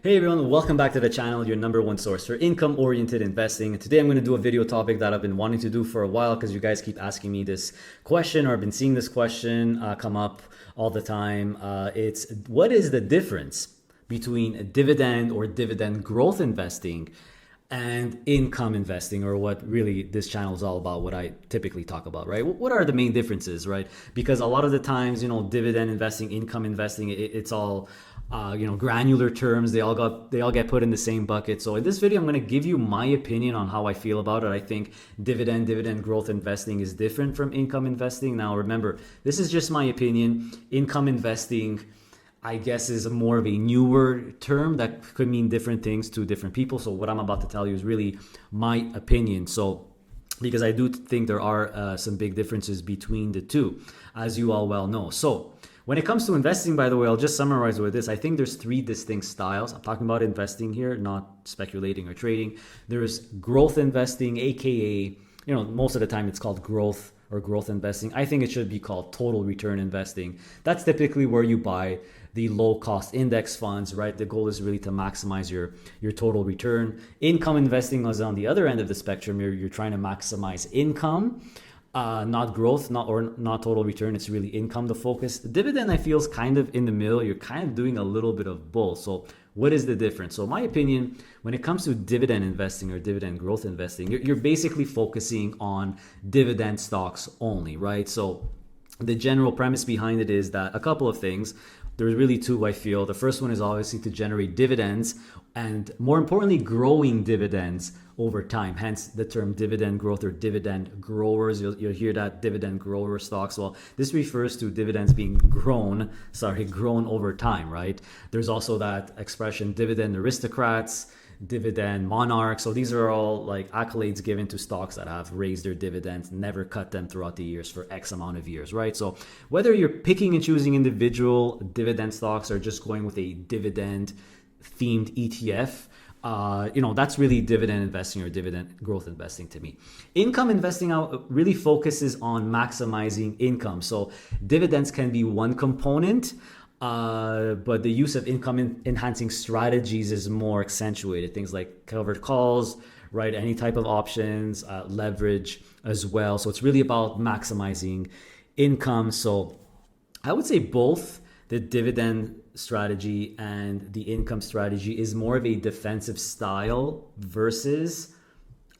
Hey everyone, welcome back to the channel, your number one source for income-oriented investing. Today I'm going to do a video topic that I've been wanting to do for a while because you guys keep asking me this question, or I've been seeing this question come up all the time. It's what is the difference between a dividend or dividend growth investing and income investing, or what really this channel is all about, what I typically talk about, right? What are the main differences, right? Because a lot of the times, dividend investing, income investing, it's all granular terms. They all get put in the same bucket. So in this video, I'm going to give you my opinion on how I feel about it. I think dividend growth investing is different from income investing. Now, remember, this is just my opinion. Income investing, I guess, is more of a newer term that could mean different things to different people. So what I'm about to tell you is really my opinion. So because I do think there are some big differences between the two, as you all well know. So when it comes to investing, by the way, I'll just summarize with this. I think there's three distinct styles. I'm talking about investing here, not speculating or trading. There's growth investing, aka, most of the time it's called growth or growth investing. I think it should be called total return investing. That's typically where you buy the low cost index funds, right? The goal is really to maximize your total return. Income investing is on the other end of the spectrum. You're trying to maximize income. Not growth, not total return. It's really income the focus. The dividend, I feel, is kind of in the middle. You're kind of doing a little bit of both. So what is the difference? So my opinion, when it comes to dividend investing or dividend growth investing, you're basically focusing on dividend stocks only, right? So the general premise behind it is that a couple of things. There's really two, I feel. The first one is obviously to generate dividends, and more importantly, growing dividends over time. Hence the term dividend growth or dividend growers. You'll hear that, dividend grower stocks. Well, this refers to dividends being grown over time, right? There's also that expression, dividend aristocrats, dividend monarchs. So these are all like accolades given to stocks that have raised their dividends, never cut them throughout the years for X amount of years, right? So whether you're picking and choosing individual dividend stocks or just going with a dividend themed ETF, that's really dividend investing or dividend growth investing to me. Income investing really focuses on maximizing income. So dividends can be one component, but the use of income enhancing strategies is more accentuated. Things like covered calls, right? Any type of options, leverage as well. So it's really about maximizing income. So I would say both the dividend strategy and the income strategy is more of a defensive style versus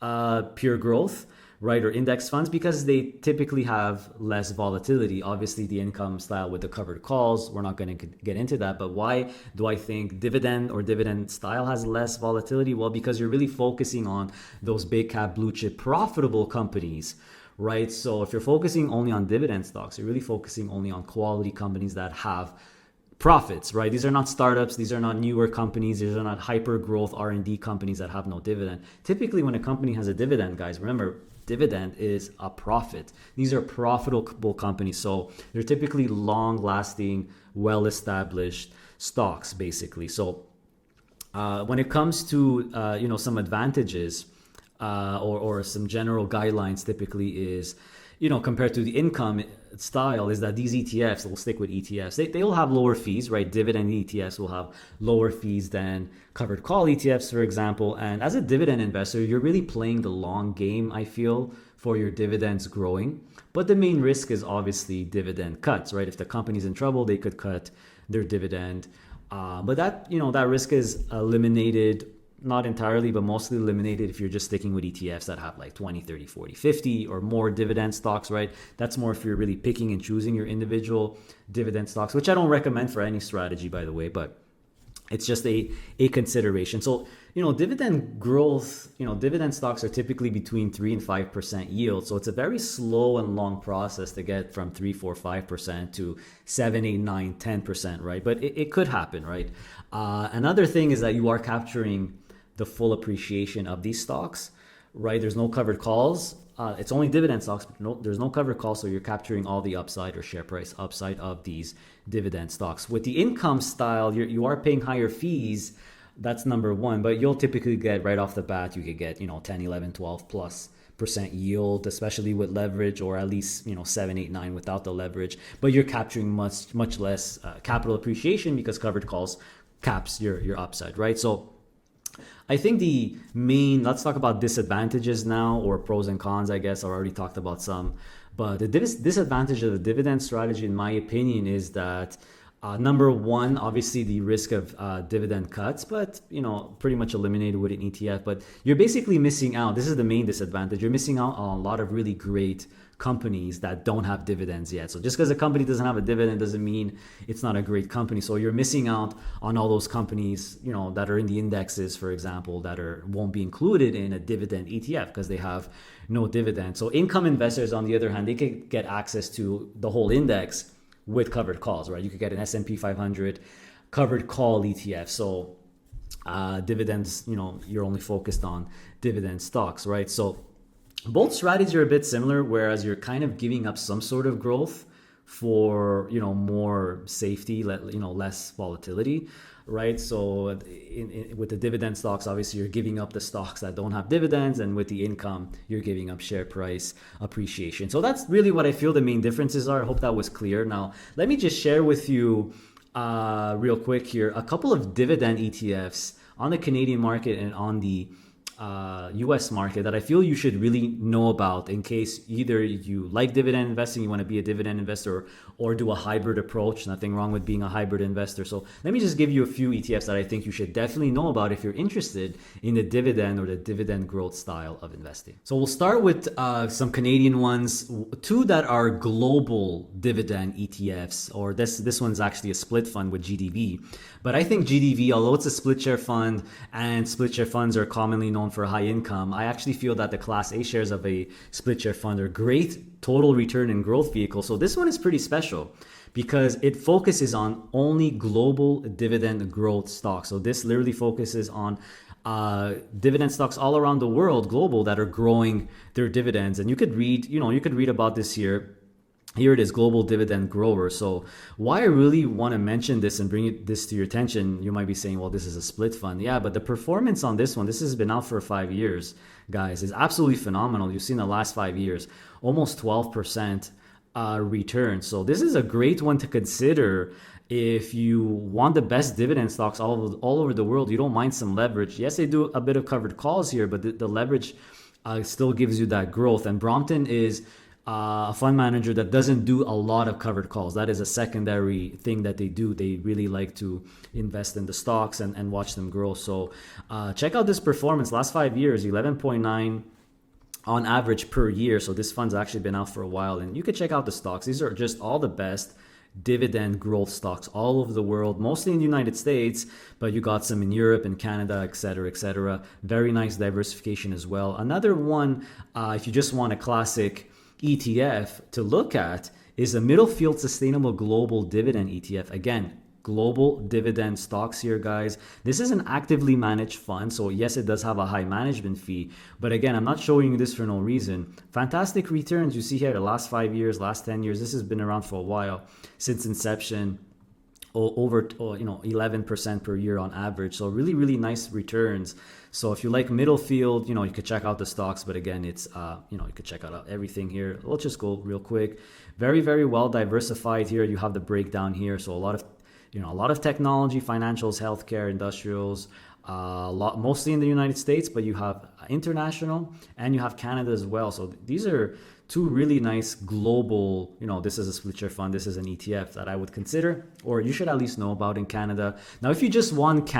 pure growth, right? Or index funds, because they typically have less volatility. Obviously the income style with the covered calls, we're not going to get into that. But why do I think dividend or dividend style has less volatility? Well, because you're really focusing on those big cap blue chip profitable companies, right? So if you're focusing only on dividend stocks, you're really focusing only on quality companies that have profits, right? These are not startups. These are not newer companies. These are not hyper growth R&D companies that have no dividend. Typically when a company has a dividend, guys, remember, dividend is a profit. These are profitable companies. So they're typically long-lasting, well-established stocks, basically. So when it comes to, some advantages or some general guidelines typically is, compared to the income style, is that these ETFs, we'll stick with ETFs, they'll have lower fees, right? Dividend ETFs will have lower fees than covered call ETFs, for example. And as a dividend investor, you're really playing the long game, I feel, for your dividends growing. But the main risk is obviously dividend cuts, right? If the company's in trouble, they could cut their dividend. But that risk is eliminated, not entirely, but mostly eliminated if you're just sticking with ETFs that have like 20, 30, 40, 50 or more dividend stocks, right? That's more if you're really picking and choosing your individual dividend stocks, which I don't recommend for any strategy, by the way, but it's just a consideration. So, dividend growth, dividend stocks are typically between 3 and 5% yield. So it's a very slow and long process to get from 3, 4, 5% to 7, 8, 9, 10%, right? But it could happen, right? Another thing is that you are capturing the full appreciation of these stocks, right? There's no covered calls. It's only dividend stocks, but there's no covered calls, so you're capturing all the upside or share price upside of these dividend stocks. With the income style, you are paying higher fees. That's number one, but you'll typically get right off the bat, you could get 10, 11, 12 plus percent yield, especially with leverage, or at least 7, 8, 9 without the leverage. But you're capturing much less capital appreciation because covered calls caps your upside, right? So I think let's talk about disadvantages now, or pros and cons, I guess. I already talked about some. But the disadvantage of the dividend strategy, in my opinion, is that number one, obviously the risk of dividend cuts, but pretty much eliminated with an ETF. But you're basically missing out. This is the main disadvantage. You're missing out on a lot of really great companies that don't have dividends yet. So just because a company doesn't have a dividend doesn't mean it's not a great company. So you're missing out on all those companies, that are in the indexes, for example, that won't be included in a dividend ETF because they have no dividend. So income investors, on the other hand, they could get access to the whole index with covered calls, right? You could get an S&P 500 covered call ETF. So dividends, you're only focused on dividend stocks, right? So both strategies are a bit similar, whereas you're kind of giving up some sort of growth for more safety, less volatility, right? So with the dividend stocks, obviously you're giving up the stocks that don't have dividends, and with the income, you're giving up share price appreciation. So that's really what I feel the main differences are. I hope that was clear. Now, let me just share with you real quick here a couple of dividend ETFs on the Canadian market and on the U.S. market that I feel you should really know about, in case either you like dividend investing, you want to be a dividend investor, or do a hybrid approach. Nothing wrong with being a hybrid investor. So let me just give you a few ETFs that I think you should definitely know about if you're interested in the dividend or the dividend growth style of investing. So we'll start with some Canadian ones, two that are global dividend ETFs, or this one's actually a split fund with GDV. But I think GDV, although it's a split share fund, and split share funds are commonly known for high income, I actually feel that the Class A shares of a split share fund are great total return and growth vehicles. So this one is pretty special because it focuses on only global dividend growth stocks. So this literally focuses on dividend stocks all around the world, global, that are growing their dividends. And you could read about this here. Here it is, global dividend grower. So why I really want to mention this and bring this to your attention, you might be saying, well, this is a split fund. Yeah, but the performance on this one, this has been out for 5 years, guys, is absolutely phenomenal. You've seen the last 5 years, almost 12% return. So this is a great one to consider if you want the best dividend stocks all over the world. You don't mind some leverage. Yes, they do a bit of covered calls here, but the leverage still gives you that growth. And Brompton is a fund manager that doesn't do a lot of covered calls. That is a secondary thing that they do. They really like to invest in the stocks and watch them grow. So check out this performance. Last 5 years, 11.9 on average per year. So this fund's actually been out for a while, and you could check out the stocks. These are just all the best dividend growth stocks all over the world, mostly in the United States, but you got some in Europe and Canada, etc., etc. Very nice diversification as well. Another one, if you just want a classic ETF to look at, is a Middlefield Sustainable Global Dividend ETF. Again, global dividend stocks here, guys. This is an actively managed fund, so yes, it does have a high management fee, but again, I'm not showing you this for no reason. Fantastic returns you see here the last 5 years, last 10 years. This has been around for a while, since inception, over 11% per year on average. So really, really nice returns. So if you like Middlefield, you could check out the stocks, but again, it's you could check out everything here. Let's just go real quick. Very, very well diversified here. You have the breakdown here. So a lot of technology, financials, healthcare, industrials, mostly in the United States, but you have international and you have Canada as well. So these are two really nice global, this is a split share fund, this is an ETF that I would consider, or you should at least know about in Canada. Now, if you just want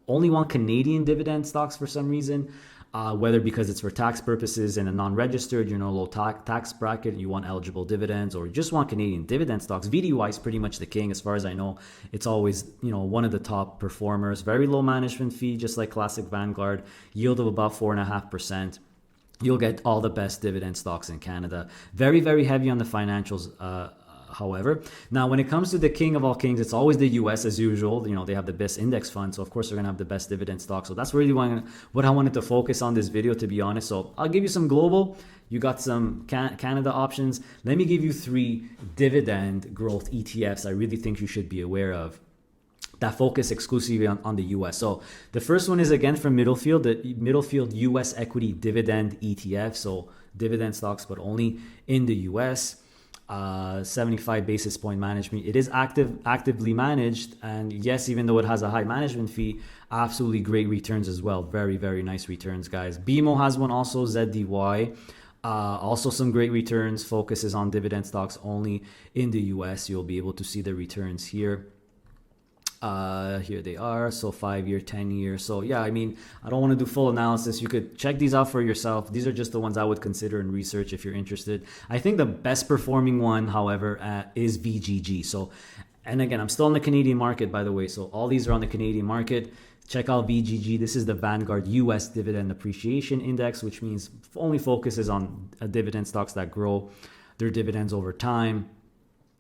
only want Canadian dividend stocks for some reason, whether because it's for tax purposes and a non-registered, low tax bracket, you want eligible dividends, or you just want Canadian dividend stocks, VDY is pretty much the king as far as I know. It's always, one of the top performers. Very low management fee, just like classic Vanguard, yield of about 4.5%. You'll get all the best dividend stocks in Canada. Very, very heavy on the financials, however. Now, when it comes to the king of all kings, it's always the U.S. as usual. They have the best index fund, so of course they're going to have the best dividend stock. So that's really what I wanted to focus on this video, to be honest. So I'll give you some global. You got some Canada options. Let me give you 3 dividend growth ETFs I really think you should be aware of that focus exclusively on the U.S. So the first one is again from Middlefield, the Middlefield U.S. Equity Dividend ETF. So dividend stocks, but only in the U.S. 75 basis point management. It is actively managed, and yes, even though it has a high management fee, absolutely great returns as well. Very, very nice returns, guys. BMO has one also, ZDY. Also some great returns. Focuses on dividend stocks only in the US. You'll be able to see the returns here. Here they are. So 5-year, 10-year. So yeah, I mean, I don't want to do full analysis. You could check these out for yourself. These are just the ones I would consider and research if you're interested. I think the best performing one, however, is VGG. So, and again, I'm still in the Canadian market, by the way. So all these are on the Canadian market. Check out VGG. This is the Vanguard U.S. Dividend Appreciation Index, which means only focuses on dividend stocks that grow their dividends over time.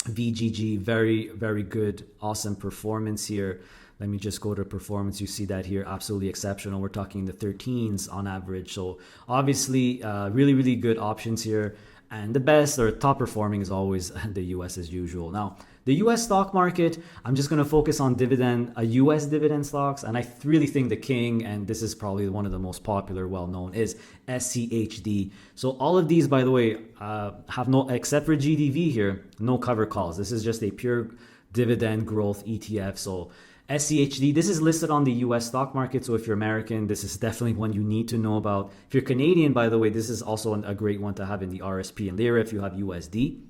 VGG, very, very good, awesome performance here. Let me just go to performance. You see that here, absolutely exceptional. We're talking the 13s on average. So obviously, really, really good options here. And the best or top performing is always the US as usual. Now, the US stock market, I'm just going to focus on US dividend stocks. And I really think the king, and this is probably one of the most popular, well-known, is SCHD. So all of these, by the way, have no, except for GDV here, no cover calls. This is just a pure dividend growth ETF. So SCHD, this is listed on the US stock market. So if you're American, this is definitely one you need to know about. If you're Canadian, by the way, this is also a great one to have in the RSP and Lira if you have USD.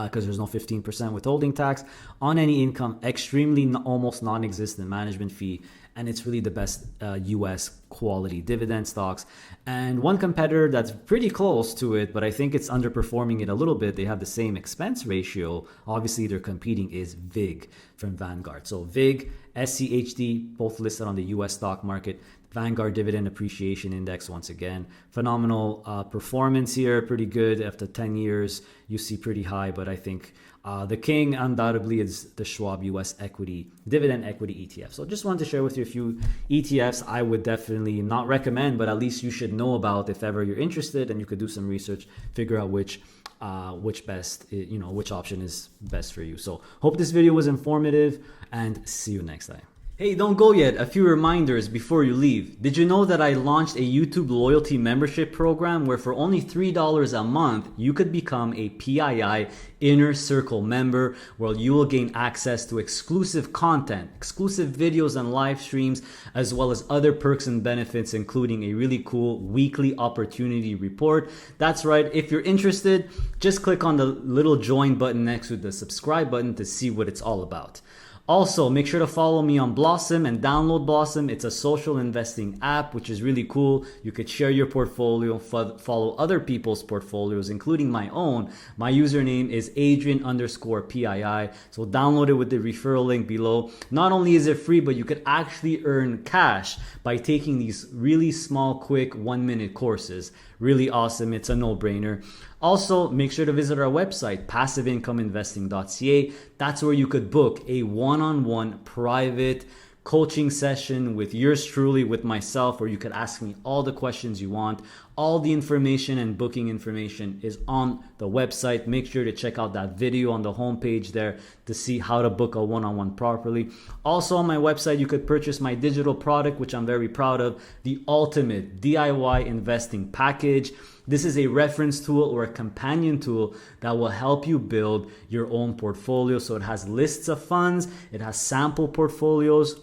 Because there's no 15% withholding tax on any income, extremely almost non-existent management fee, and it's really the best US quality dividend stocks. And one competitor that's pretty close to it, but I think it's underperforming it a little bit, they have the same expense ratio, obviously they're competing, is VIG from Vanguard. So VIG, SCHD, both listed on the US stock market. Vanguard Dividend Appreciation Index, once again, phenomenal performance here, pretty good. After 10 years, you see pretty high, but I think the king undoubtedly is the Schwab US Equity Dividend Equity ETF. So just wanted to share with you a few ETFs I would definitely not recommend, but at least you should know about if ever you're interested, and you could do some research, figure out which option is best for you. So hope this video was informative, and see you next time. Hey, don't go yet. A few reminders before you leave. Did you know that I launched a YouTube loyalty membership program where for only $3 a month, you could become a PII Inner Circle member, where you will gain access to exclusive content, exclusive videos and live streams, as well as other perks and benefits, including a really cool weekly opportunity report. That's right. If you're interested, just click on the little join button next to the subscribe button to see what it's all about. Also, make sure to follow me on Blossom and download Blossom. It's a social investing app, which is really cool. You could share your portfolio, follow other people's portfolios, including my own. My username is Adrian_PII. So download it with the referral link below. Not only is it free, but you could actually earn cash by taking these really small, quick 1-minute courses. Really awesome. It's a no-brainer. Also, make sure to visit our website, passiveincomeinvesting.ca. That's where you could book a one-on-one private coaching session with yours truly, with myself, where you could ask me all the questions you want. All the information and booking information is on the website. Make sure to check out that video on the homepage there to see how to book a one-on-one properly. Also on my website, you could purchase my digital product, which I'm very proud of, the Ultimate DIY Investing Package. This is a reference tool or a companion tool that will help you build your own portfolio. So it has lists of funds, it has sample portfolios,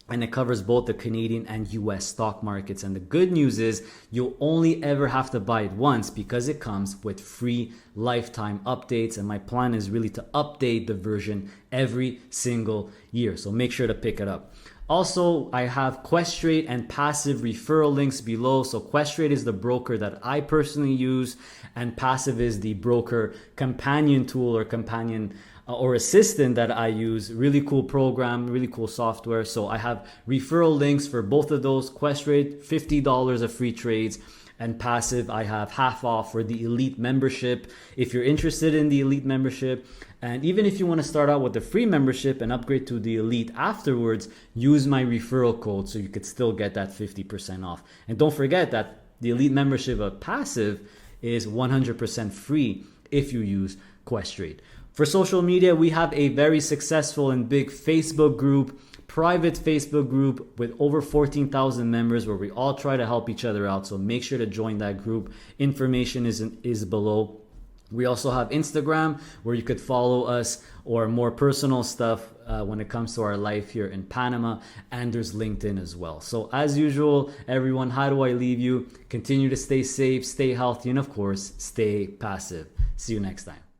and it covers both the Canadian and US stock markets. And the good news is you'll only ever have to buy it once, because it comes with free lifetime updates. And my plan is really to update the version every single year. So make sure to pick it up. Also, I have Questrade and PASSIV referral links below. So Questrade is the broker that I personally use, and PASSIV is the broker companion tool or assistant that I use. Really cool program, really cool software. So I have referral links for both of those. Questrade, $50 of free trades, and PASSIV, I have half off for the Elite membership. If you're interested in the Elite membership, and even if you want to start out with the free membership and upgrade to the Elite afterwards, use my referral code so you could still get that 50% off. And don't forget that the Elite membership of PASSIV is 100% free if you use Questrade. For social media, we have a very successful and big Facebook group, private Facebook group with over 14,000 members, where we all try to help each other out. So make sure to join that group. Information is below. We also have Instagram where you could follow us, or more personal stuff when it comes to our life here in Panama. And there's LinkedIn as well. So as usual, everyone, how do I leave you? Continue to stay safe, stay healthy, and of course, stay passive. See you next time.